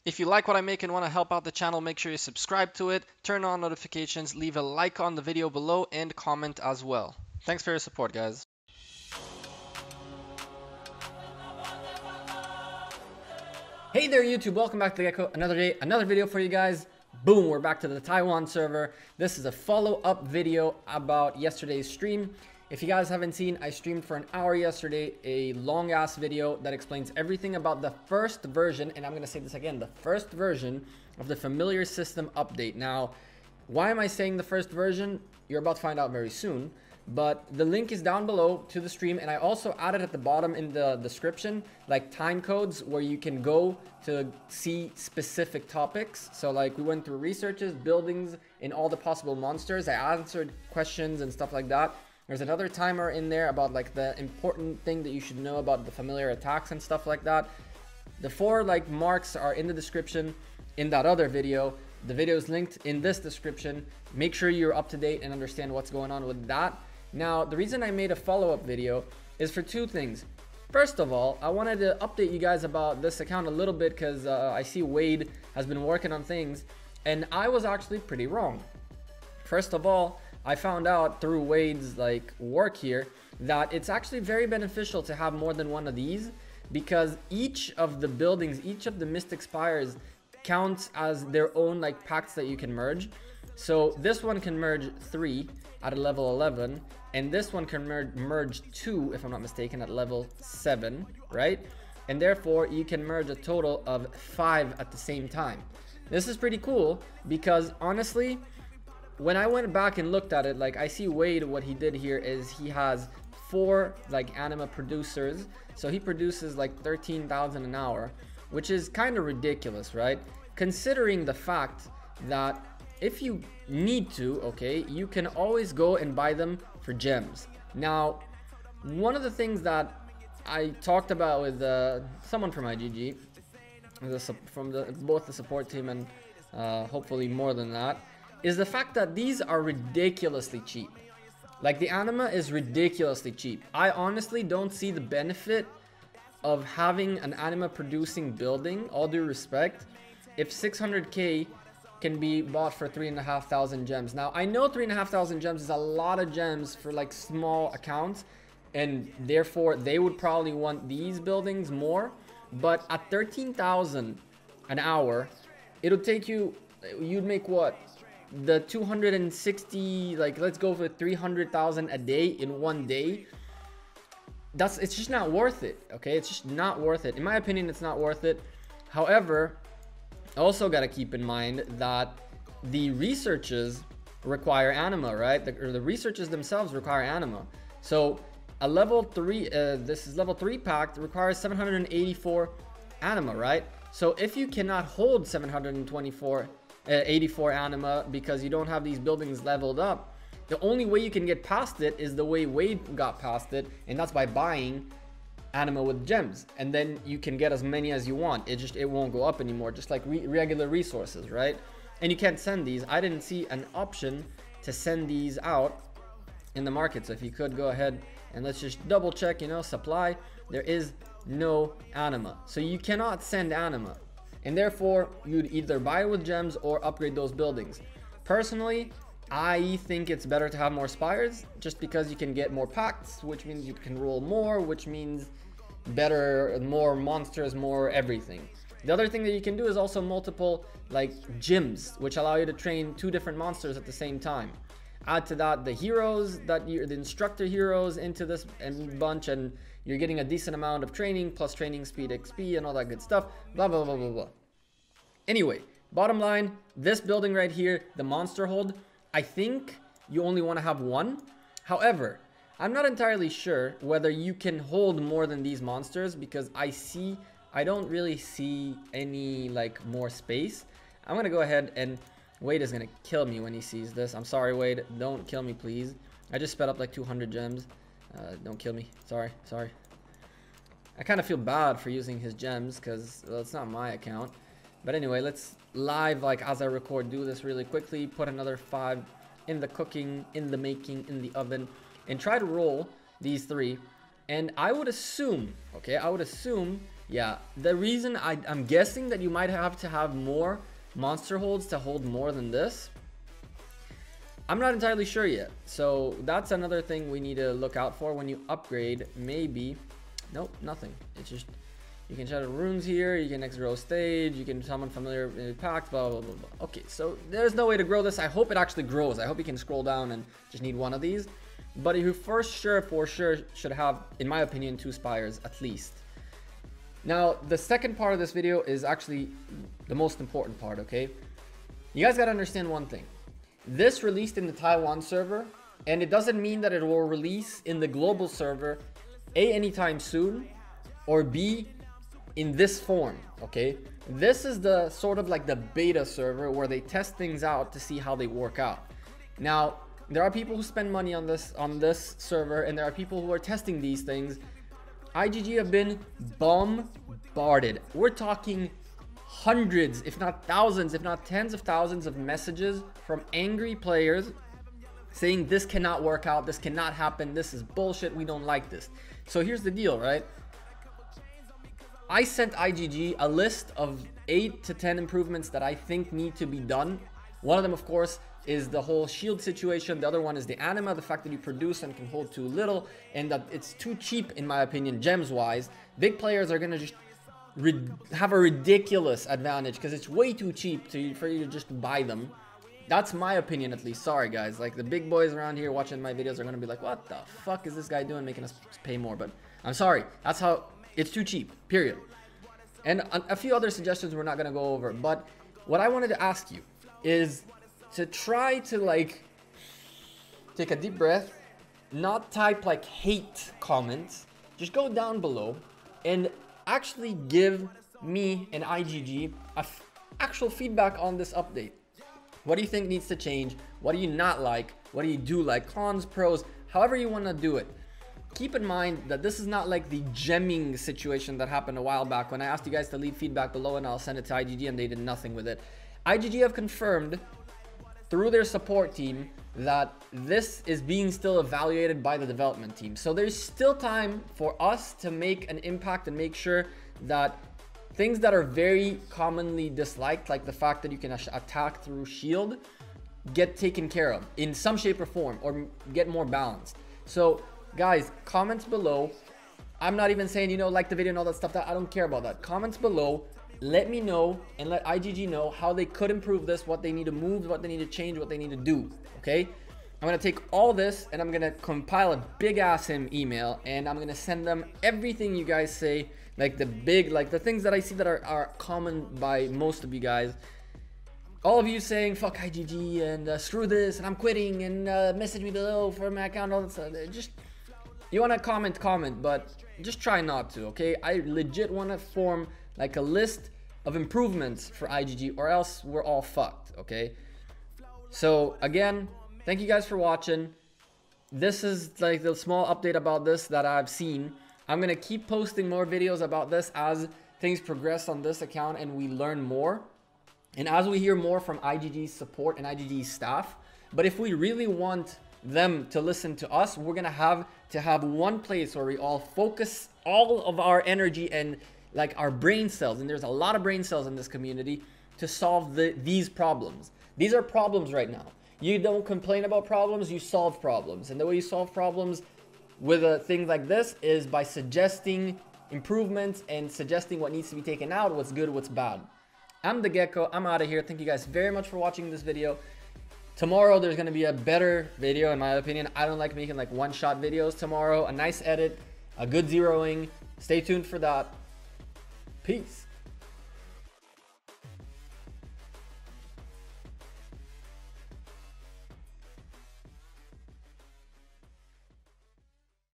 If you like what I make and want to help out the channel, make sure you subscribe to it, turn on notifications, leave a like on the video below, and comment as well. Thanks for your support, guys. Hey there YouTube, welcome back to the Gecko. Another day, another video for you guys. Boom, we're back to the Taiwan server. This is a follow-up video about yesterday's stream. If you guys haven't seen, I streamed for an hour yesterday, a long-ass video that explains everything about the first version, and I'm gonna say this again, the first version of the familiar system update. Now, why am I saying the first version? You're about to find out very soon. But the link is down below to the stream, and I also added at the bottom in the description like time codes where you can go to see specific topics. So like we went through researches, buildings, and all the possible monsters. I answered questions and stuff like that. There's another timer in there about like the important thing that you should know about the familiar attacks and stuff like that. The 4 like marks are in the description in that other video. The video is linked in this description. Make sure you're up to date and understand what's going on with that. Now, the reason I made a follow-up video is for 2 things. First of all, I wanted to update you guys about this account a little bit because I see Wade has been working on things, and I was actually pretty wrong. First of all, I found out through Wade's like work here that it's actually very beneficial to have more than one of these because each of the buildings, each of the Mystic Spires counts as their own like pacts that you can merge. So this one can merge 3 at a level 11, and this one can merge 2, if I'm not mistaken, at level 7, right? And therefore, you can merge a total of 5 at the same time. This is pretty cool because honestly, when I went back and looked at it, like I see Wade, what he did here is he has 4 like anima producers. So he produces like 13,000 an hour, which is kind of ridiculous, right? Considering the fact that if you need to, okay, you can always go and buy them for gems. Now, one of the things that I talked about with someone from IGG, from both the support team and hopefully more than that, is the fact that these are ridiculously cheap. Like the anima is ridiculously cheap. I honestly don't see the benefit of having an anima producing building, all due respect, if 600k can be bought for 3,500 gems. Now, I know 3,500 gems is a lot of gems for like small accounts, and therefore they would probably want these buildings more. But at 13,000 an hour, it'll take you, you'd make what? The 260, like let's go for 300,000 a day in one day. It's just not worth it, okay? It's just not worth it. In my opinion, it's not worth it. However, also got to keep in mind that the researches require anima, right? The researches themselves require anima. So a level 3, this is level 3 pack, requires 784 anima, right? So if you cannot hold 84 anima because you don't have these buildings leveled up, the only way you can get past it is the way Wade got past it, and that's by buying anima with gems, and then you can get as many as you want. It won't go up anymore, just like regular resources, right? And you can't send these. I didn't see an option to send these out in the market. So if you could go ahead and let's just double check, you know, supply, there is no anima, so you cannot send anima, and therefore you'd either buy with gems or upgrade those buildings. Personally, I think it's better to have more spires just because you can get more pacts, which means you can roll more, which means better, more monsters, more everything. The other thing that you can do is also multiple like gyms, which allow you to train 2 different monsters at the same time. Add to that the heroes, the instructor heroes into this bunch, and you're getting a decent amount of training plus training speed XP and all that good stuff, blah blah blah blah blah. Anyway, bottom line, this building right here, the monster hold, I think you only want to have 1. However, I'm not entirely sure whether you can hold more than these monsters because I don't really see any like more space. I'm gonna go ahead, and Wade is gonna kill me when he sees this. I'm sorry, Wade, don't kill me, please. I just sped up like 200 gems. Don't kill me. Sorry. I kind of feel bad for using his gems because, well, it's not my account. But anyway, let's live, like as I record, do this really quickly. Put another 5 in the cooking, in the making, in the oven, and try to roll these 3. And I would assume, okay, Yeah, the reason I'm guessing that you might have to have more monster holds to hold more than this. I'm not entirely sure yet. So that's another thing we need to look out for when you upgrade. Maybe, nope, nothing. It's just, you can shadow runes here, you can next grow stage, you can summon familiar packs, blah, blah, blah, blah. Okay, so there's no way to grow this. I hope it actually grows. I hope you can scroll down and just need one of these. But you for sure should have, in my opinion, 2 spires at least. Now, the second part of this video is actually the most important part, okay? You guys gotta understand one thing. This released in the Taiwan server, and it doesn't mean that it will release in the global server A, anytime soon, or B, in this form, okay? This is the sort of like the beta server where they test things out to see how they work out. Now, there are people who spend money on this server, and there are people who are testing these things. IGG have been bombarded. We're talking hundreds, if not thousands, if not tens of thousands of messages from angry players saying this cannot work out, this cannot happen, this is bullshit, we don't like this. So here's the deal, right? I sent IGG a list of 8 to 10 improvements that I think need to be done. One of them, of course, is the whole shield situation. The other one is the anima, the fact that you produce and can hold too little, and that it's too cheap, in my opinion, gems wise. Big players are gonna just have a ridiculous advantage because it's way too cheap for you to just buy them. That's my opinion, at least. Sorry guys, like the big boys around here watching my videos are gonna be like, what the fuck is this guy doing making us pay more? But I'm sorry, that's how it's too cheap, period. And a few other suggestions we're not gonna go over, but what I wanted to ask you is to try to like take a deep breath, not type like hate comments, just go down below and actually give me and IGG actual feedback on this update. What do you think needs to change? What do you not like? What do you do like? Cons, pros, however you want to do it. Keep in mind that this is not like the gemming situation that happened a while back when I asked you guys to leave feedback below and I'll send it to IGG and they did nothing with it. IGG have confirmed through their support team that this is being still evaluated by the development team. So there's still time for us to make an impact and make sure that things that are very commonly disliked, like the fact that you can attack through shield, get taken care of in some shape or form or get more balanced. So guys, comments below. I'm not even saying, you know, like the video and all that stuff. That I don't care about that. Comments below. Let me know and let IGG know how they could improve this, what they need to move, what they need to change, what they need to do, okay? I'm going to take all this and I'm going to compile a big ass email and I'm going to send them everything you guys say, like the things that I see that are common by most of you guys. All of you saying fuck IGG and screw this and I'm quitting and message me below for my account, all that stuff. Just, you want to comment, but just try not to, okay? I legit want to form like a list of improvements for IGG or else we're all fucked, okay? So again, thank you guys for watching. This is like the small update about this that I've seen. I'm gonna keep posting more videos about this as things progress on this account and we learn more. And as we hear more from IGG's support and IGG's staff. But if we really want them to listen to us, we're gonna have to have one place where we all focus all of our energy and like our brain cells, and there's a lot of brain cells in this community, to solve these problems. These are problems right now. You don't complain about problems, you solve problems. And the way you solve problems with a thing like this is by suggesting improvements and suggesting what needs to be taken out, what's good, what's bad. I'm the Gecko, I'm out of here. Thank you guys very much for watching this video. Tomorrow there's gonna be a better video in my opinion. I don't like making like one-shot videos tomorrow. A nice edit, a good zeroing. Stay tuned for that. Peace.